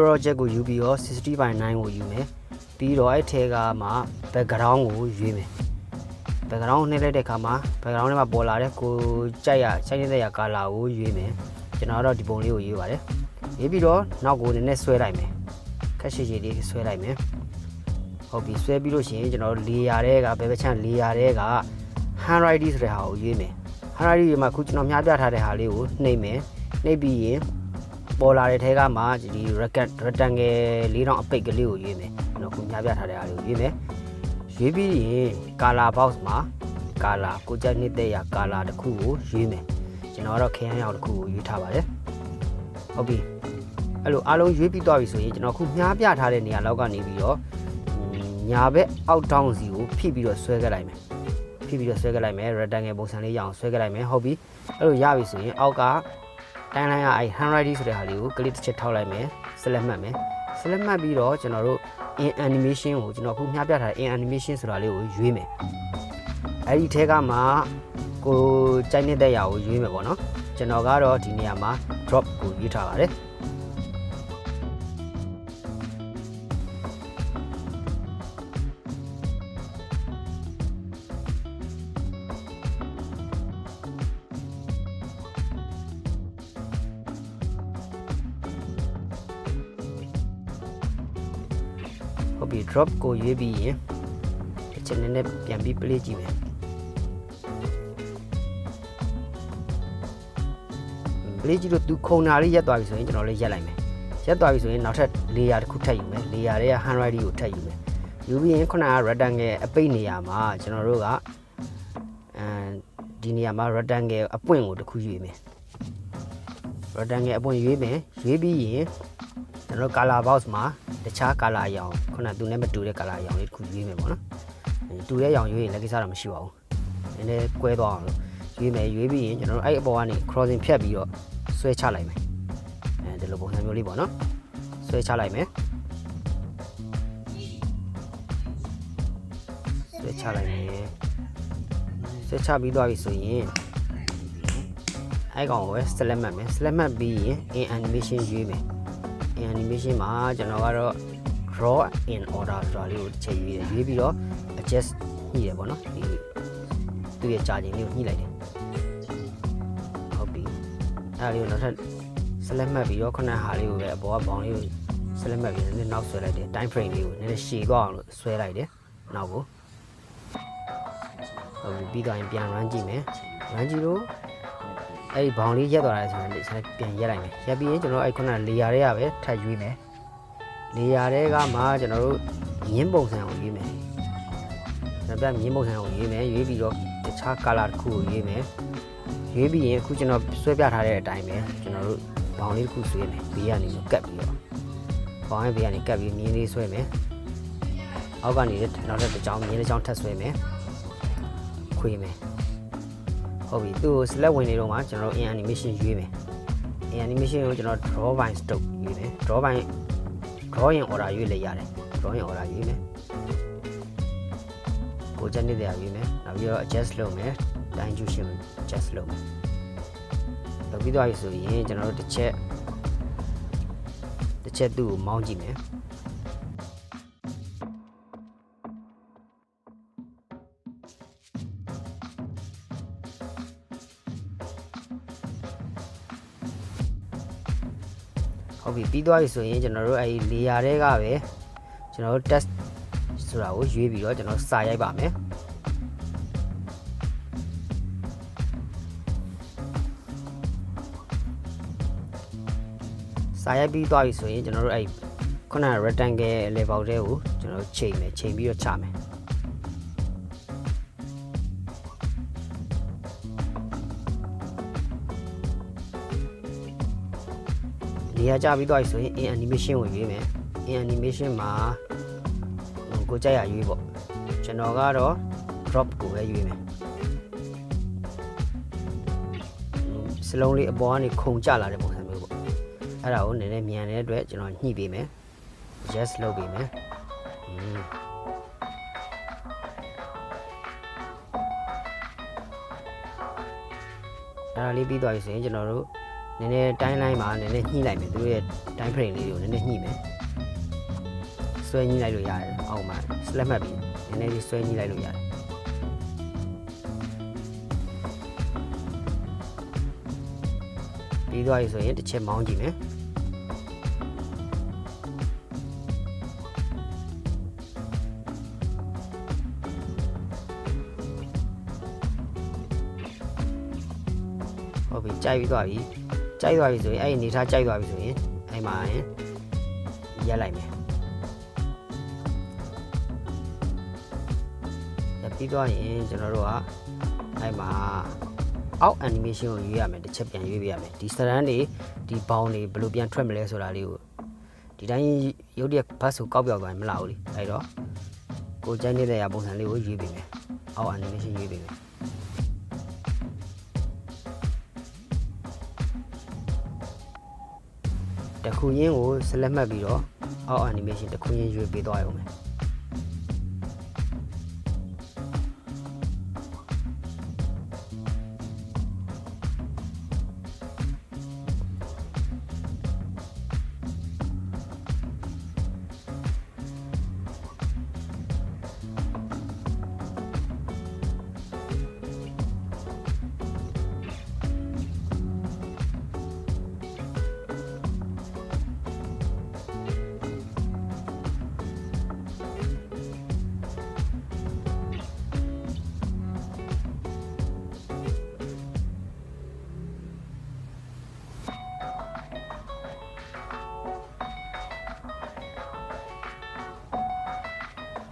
project ကိုယူပြီးတော့60/9ကိုယူမယ်ပြီးတော့အဲ့ထဲကမှ background ကိုရွေးမယ် background နှိပ်လိုက်တဲ့အခါမှာ background ထဲမှာပေါ်လာတဲ့ကိုကြိုက်နေတဲ့ color ကိုရွေးမယ်ကျွန်တော်တော့ဒီပုံလေးကိုရွေးပါတယ်ရွေးပြီးတော့နောက်ကိုနည်းနည်းဆွဲလိုက်မယ်ခက်ရှည်ရှည်လေးဆွဲလိုက်မယ်ဟုတ်ပြီဆွဲပြီးလို့ရှိရင်ကျွန်တော်တို့ layer တွေကဘယ်ဘက်ချမ်း layer တွေက handwriting ဆိုတဲ့ဟာကိုရွေးမယ် handwriting မှာခုကျွန်တော်မြားပြထားတဲ့ဟာလေးကိုနှိပ်မယ်နှိပ်ပြီးရင်ပေါ်လာတဲ့ထဲကမှဒီ rectangle လေးတောင်အပိတ်ကလေးကိုရွေးမယ်ကျွန်တော်ခုမြားပြထားတဲ့ဟာလေးကိုရွေးမယ်ရွေးပြီးရင် color box မှာ color ကိုကြိုက်နေတဲ့ color တစ်ခုကိုရွေးမယ်ကျွန်တော်ကတော့ခရမ်းရောင်တစ်ခုကိုရွေးထားပါတယ်ဟုတ်ပြီအဲ့လိုအားလုံးရွေးပြီးသွားပြီဆိုရင်ကျွန်တော်ခုမြားပြထားတဲ့နေရာလောက်ကနေပြီးတော့ညာဘက်အောက်တောင်းစီကိုဖိပြီးတော့ဆွဲခဲ့လိုက်မယ်ဖိပြီးတော့ဆွဲခဲ့လိုက်မယ် rectangle ပုံစံလေးရအောင်ဆွဲခဲ့လိုက်မယ်ဟုတ်ပြီအဲ့လိုရပြီဆိုရင်အောက်ကတိုင်းလိုင်းကအဲ့ handwriting ဆိုတဲ့ဟာလေးကိုကလစ်တစ်ချက်ထောက်လိုက်မယ် select မှတ်မယ် select မှတ်ပြီးတော့ကျွန်တော်တို့ in animation ကိုကျွန်တော်ခုမြားပြထားတဲ့ in animation ဆိုတာလေးကိုရွေးမယ်အဲ့ဒီထဲကမှကိုကြိုက်နေတဲ့ຢာကိုရွေးမယ်ပေါ့နော်ကျွန်တော်ကတော့ဒီနေရာမှာ drop ကိုရွေးထားပါတယ်ဟုတ်ပြီ drop ကိုရွေးပြီးရင်တစ်ချက်နည်းနည်းပြန်ပြီး play ကြည့်မယ် play ကြည့်လို့သူခုံနာလေးရက်သွားပြီဆိုရင်ကျွန်တော်လေးရက်လိုက်မယ်ရက်သွားပြီဆိုရင်နောက်ထပ် layer တစ်ခုထပ်ယူမယ် layer တွေက handwriting ကိုထပ်ယူမယ်ယူပြီးရင်ခုနက rectangle အပိတ်နေရာမှာကျွန်တော်တို့ကဒီနေရာမှာ rectangle အပွင့်ကိုတစ်ခုရွေးမယ် rectangle အပွင့်ရွေးမယ်ရွေးပြီးရင်ကျွန်တော် color box မှာတခြား color အရောင်ခုနကသူနဲ့မတူတဲ့ color အရောင်လေးတစ်ခုရွေးမယ်ပေါ့နော်တူတဲ့အရောင်ရွေးရင်လည်းကိစ္စတော့မရှိပါဘူးနည်းနည်းကွဲသွားအောင်လို့ရွေးမယ်ရွေးပြီးရင်ကျွန်တော်တို့အဲ့အပေါ်ကနေ crossing ဖြတ်ပြီးတော့ဆွဲချလိုက်မယ်ဒီလိုပုံစံမျိုးလေးပေါ့နော်ဆွဲချလိုက်မယ်ဆွဲချလိုက်မယ်ဆွဲချပြီးသွားပြီဆိုရင်အဲ့ကောင်ကို select မှတ်မယ် select မှတ်ပြီးရင် in animation ရွေးမယ် in animation မှာကျွန်တော်ကတော့ draw in order ဆိုတာလေးကိုတစ်ချက်ရွေးတယ်ရွေးပြီးတော့ adjust ညှိတယ်ပေါ့နော်ဒီသူ့ရဲ့ကြာချိန်လေးကိုညှိလိုက်တယ်ဟုတ်ပြီအဲ့ဒါလေးကိုနောက်ထပ် select မှတ်ပြီးတော့ခုနဟာလေးကိုပဲအပေါ်ကဘောင်လေးကို select မှတ်ပြီးနည်းနည်းနောက်ဆွဲလိုက်တယ် time frame လေးကိုနည်းနည်းရှည်သွားအောင်လို့ဆွဲလိုက်တယ်နောက်ကိုဟုတ်ပြီပြီးတော့ပြန် run ကြည့်မယ် run ကြည့်လို့အဲ့ဒီဘောင်လေးရက်သွားတယ်ဆိုရင်ပြန်ရက်လိုက်မယ်ရက်ပြီးရင်ကျွန်တော်အဲ့ခုန layer တွေကပဲထပ်ရွေးမယ် layer တွေကမှကျွန်တော်တို့မြင်းပုံစံကိုရွေးမယ်ကျွန်တော်မြင်းပုံစံကိုရွေးမယ်ရွေးပြီးတော့တခြား color တစ်ခုကိုရွေးမယ်ရွေးပြီးရင်အခုကျွန်တော်ဆွဲပြထားတဲ့အတိုင်းပဲကျွန်တော်တို့ဘောင်လေးတစ်ခုဆွဲမယ်ဘေးကနေကတ်ပြီးတော့ဘောင်ရဲ့ဘေးကနေကတ်ပြီးမြင်းလေးဆွဲမယ်အောက်ကနေနောက်တစ်ကြောင်မြင်းတစ်ကြောင်ထပ်ဆွဲမယ်ခွေမယ်ဟုတ်ပြီသူ့ကို select ဝင်နေတော့မှကျွန်တော်တို့ in animation ရွေးမယ် in animation ကိုကျွန်တော် draw by stroke ရွေးမယ် drawing order ရွေးလိုက်ရတယ် drawing order ရွေးမယ်ကိုချက်နေတဲ့ရွေးမယ်နောက်ပြီးတော့ adjust လုပ်မယ် dimension adjust လုပ်မယ်လုပ်ပြီးတော့ဆိုရင်ကျွန်တော်တို့တစ်ချက်သူ့ကိုမောင်းကြည့်မယ်ဟုတ်ပြီပြီးသွားပြီဆိုရင်ကျွန်တော်တို့အဲဒီ layer တွေကပဲကျွန်တော်တို့ text ဆိုတာကိုရွေးပြီးတော့ကျွန်တော်စာရိုက်ပါမယ်စာရိုက်ပြီးသွားပြီဆိုရင်ကျွန်တော်တို့အဲဒီခုနက rectangle level တွေကိုကျွန်တော်တို့ချိန်မယ်ချိန်ပြီးတော့ချမယ်နေရာကြပြီးသွားပြီဆိုရင် in animation ကိုရွေးမယ် in animation မှာကိုကြိုက်ရရွေးပေါ့ကျွန်တော်ကတော့ drop ကိုပဲရွေးမယ်စလုံးလေးအပေါ်ကနေခုန်ကျလာတဲ့ပုံစံမျိုးပေါ့အဲ့ဒါကိုနည်းနည်းမြန်တဲ့အတွက်ကျွန်တော်ညှိပေးမယ် adjust လုပ်ပေးမယ်အဲ့ဒါလေးပြီးသွားပြီဆိုရင်ကျွန်တော်တို့ နည်းနည်းတိုင်းလိုက်မှာနည်းနည်းညှိလိုက်မယ်သူတို့ရဲ့တိုင်း frame လေးကိုနည်းနည်းညှိမယ်ဆွဲညှိလိုက်လို့ရတယ်အောက်မှာ slap မှတ်ပြီးနည်းနည်းလေးဆွဲညှိလိုက်လို့ရတယ်ပြီးသွားပြီဆိုရင်တစ်ချက်မောင်းကြည့်မယ်ဟုတ်ပြီကြိုက်ပြီးသွားပြီဆိုရင်အဲ့ဒီနေထားကြိုက်သွားပြီဆိုရင်အဲ့မှာရက်လိုက်မယ်ပြီးသွားရင်ကျွန်တော်တို့ကအဲ့မှာအောက် animation ကိုရွေးရမယ်တစ်ချက်ပြန်ရွေးပေးရမယ်ဒီ strand တွေဒီ bound တွေဘယ်လိုပြန်ထွက်မလဲဆိုတာလေးကိုဒီတိုင်းရုပ်တရက် bus ကိုကောက်ပြောက်သွားရင်မလာဘူးလေအဲ့တော့ကိုကြိုက်နေတဲ့ပုံစံလေးကိုရွေးပေးမယ်အောက် animation ရွေးပေးမယ်တစ်ခုရင်းကို select မှတ်ပြီးတော့အောက် animation တစ်ခုရင်းရွေးပေးသွားရုံပဲ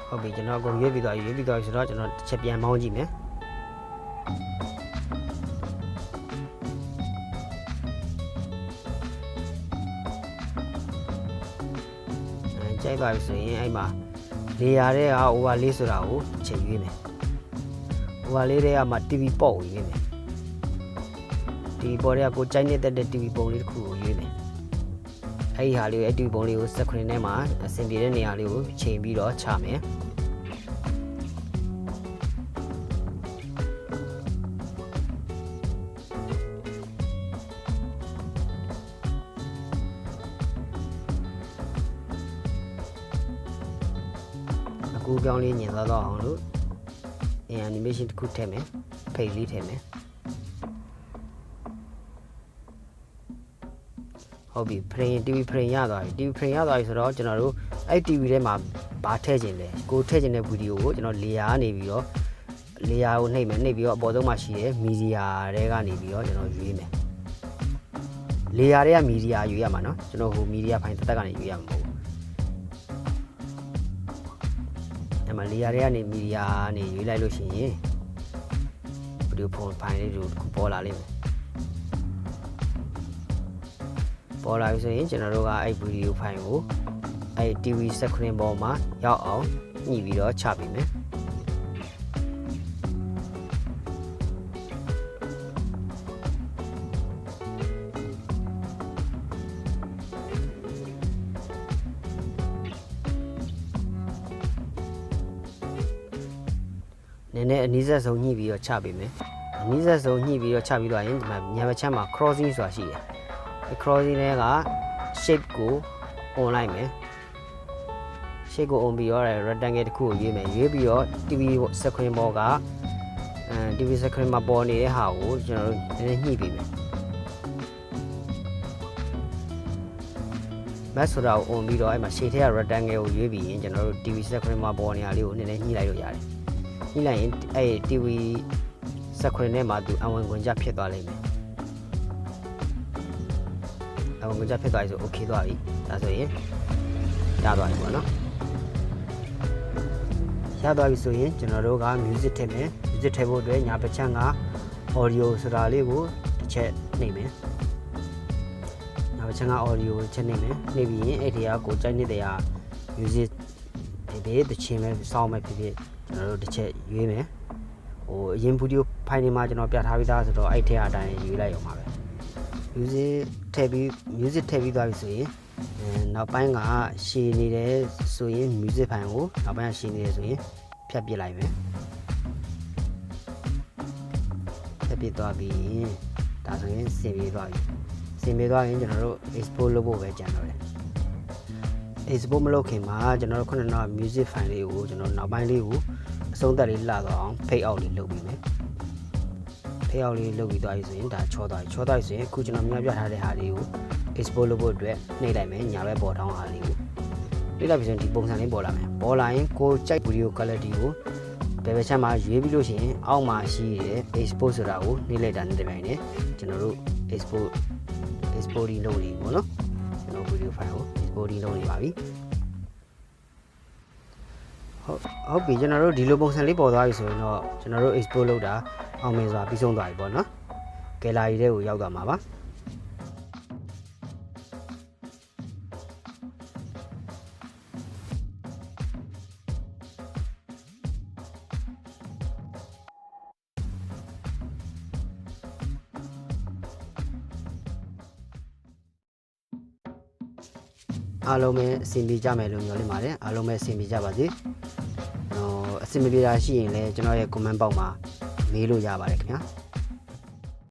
ဟုတ်ပြီကျွန်တော်အကုန်ရွေးပြီးသွားပြီဆိုတော့ကျွန်တော်တစ်ချက်ပြန်မောင်းကြည့်မယ်ကြိုက်သွားပြီဆိုရင်အဲ့မှာလေယာတဲ့က overlay ဆိုတာကိုချိန်ရွေးမယ် overlay တွေကမှ TV ပေါ့ကိုရွေးမယ် TV ပေါ့တွေကကိုကြိုက်နေတဲ့ TV ပုံလေးတစ်ခုကိုရွေးမယ်အဲ့ဒီဟာလေးကို TV ပုံလေးကိုစက်ခွန်းထဲမှာအဆင်ပြေတဲ့နေရာလေးကိုချိန်ပြီးတော့ချမယ်ကူပြောင်းလေးညင်သွားတော့အောင်လို့ animation တစ်ခုထည့်မယ်ဖိတ်လေးထည့်မယ်ဟုတ်ပြီ frame TV frame ရသွားပြီ TV frame ရသွားပြီဆိုတော့ကျွန်တော်တို့အဲ့ TV ထဲမှာဘာထည့်ခြင်းလဲကိုထည့်ခြင်းတဲ့ဗီဒီယိုကိုကျွန်တော် layer ကနေပြီးတော့ layer ကိုနှိပ်မယ်နှိပ်ပြီးတော့အပေါ်ဆုံးမှာရှိတဲ့ media တွေကနေပြီးတော့ကျွန်တော်ရွေးမယ် layer တွေက media ရွေးရမှာเนาะကျွန်တော်ဟို media ဖိုင်တက်ကနေရွေးရမှာမဟုတ်ဘူးအဲ့မှာ layer တွေကနေ media ကနေရွေးလိုက်လို့ရှိရင်ဗီဒီယိုဖိုင်လေးတို့ပေါ်လာလိမ့်မယ်ပေါ်လာပြီဆိုရင်ကျွန်တော်တို့ကအဲ့ဗီဒီယိုဖိုင်ကိုအဲ့ TV screen ပေါ်မှာရောက်အောင်ညှိပြီးတော့ချပေးမယ်နည်းနည်းအနည်းဆက်ဆုံးညှိပြီးတော့ချပေးမယ်အနည်းဆက်ဆုံးညှိပြီးတော့ချပြီးတော့ရင်ဒီမှာညဘက်ချမ်းမှာ crossing ဆိုတာရှိတယ်ဒီ crossing တွေက shape ကို on လိုက်မယ် shape ကို on ပြီးတော့ rectangle တစ်ခုကိုရွေးမယ်ရွေးပြီးတော့ TV screen ပေါ်ကTV screen မှာပေါ်နေတဲ့ဟာကိုကျွန်တော်တို့နည်းနည်းညှိပေးမယ် mask ဆိုတာကို on ပြီးတော့အဲ့မှာ shape ထဲက rectangle ကိုရွေးပြီးရင်ကျွန်တော်တို့ TV screen မှာပေါ်နေတာလေးကိုနည်းနည်းညှိလိုက်လို့ရတယ်ညှိလိုက်ရင်အဲ့ TV screen ထဲမှာသူအဝင်ခွင့်ကြဖြစ်သွားလိမ့်မယ်အဝင်ခွင့်ကြဖြစ်သွားပြီဆို okay သွားပြီဒါဆိုရင်ရသွားပြီပေါ့နော်ရသွားပြီဆိုရင်ကျွန်တော်တို့က music ထည့်မယ် music ထည့်ဖို့အတွက်ညာဘက်ချမ်းက audio ဆိုတာလေးကိုတစ်ချက်နှိပ်မယ်ညာဘက်ချမ်းက audio ကိုချက်နှိပ်မယ်နှိပ်ပြီးရင်အဲ့ဒီကကိုကြိုက်နေတဲ့ဟာ music ဖြစ်ဖြစ်တခြင်းပဲစောင်းပဲဖြစ်ဖြစ်ကျွန်တော်တို့တစ်ချက်ရွေးမယ်ဟိုအရင်ဗီဒီယိုဖိုင်တွေမှာကျွန်တော်ပြထားပြီးသားဆိုတော့အဲ့ထက်အတိုင်းရွေးလိုက်အောင်ပါပဲ music ထည့်ပြီးသွားပြီဆိုရင်နောက်ပိုင်းကရှည်နေတယ်ဆိုရင် music ဖိုင်ကိုနောက်ပိုင်းကရှည်နေတယ်ဆိုရင်ဖြတ်ပစ်လိုက်မယ်ဖြတ်ပစ်သွားပြီးဒါဆိုရင်ဆင်ပြေသွားပြီဆ င်ပြေသွားရင်ကျွန်တော်တို့ export လုပ်ဖို့ပဲကြံတော့တယ် export မလုပ်ခင်မှာကျွန်တော်တို့ခုနက music file လေးကိုကျွန်တော်နောက်ပိုင်းလေးကိုအဆုံးသတ်လေးလှသွားအောင် fade out လေးလုပ်ပြီးမယ် fade out လေးလုပ်ပြီးသွားပြီဆိုရင်ဒါချောသွားပြီဆိုရင်အခုကျွန်တော်မြှောက်ပြထားတဲ့ဟာလေးကို export လုပ်ဖို့အတွက်နှိပ်လိုက်မယ်ညာဘက်ပေါ်ထောင်းဟာလေးကိုနှိပ်လိုက်ပြီးဆိုရင်ဒီပုံစံလေးပေါ်လာမယ်ပေါ်လာရင်ကိုကြိုက် video quality ကိုဘယ်ဘက်ချက်မှာရွေးပြီးလို့ရှိရင်အောက်မှာရှိတဲ့ export ဆိုတာကိုနှိပ်လိုက်တာနဲ့တပြိုင်နက်ကျွန်တော်တို့ exporting လုပ်နေပေါ့နော်ကျွန်တော် video file ကို exporting လုပ်နေပါပြီဟုတ်ပြီကျွန်တော်တို့ဒီလိုပုံစံလေးပေါ်သွားပြီဆိုရင်တော့ကျွန်တော်တို့ export လုပ်တာအောင်မြင်စွာပြီးဆုံးသွားပြီပေါ့နော် gallery ထဲကိုရောက်သွားမှာပါအားလုံးပဲအဆင်ပြေကြမယ်လို့မျှော်လင့်ပါတယ်အားလုံးပဲအဆင်ပြေကြပါစေအဆင်မပြေတာရှိရင်လည်းကျွန်တော်ရဲ့ comment box မှာမေးလို့ရပါတယ်ခင်ဗျာ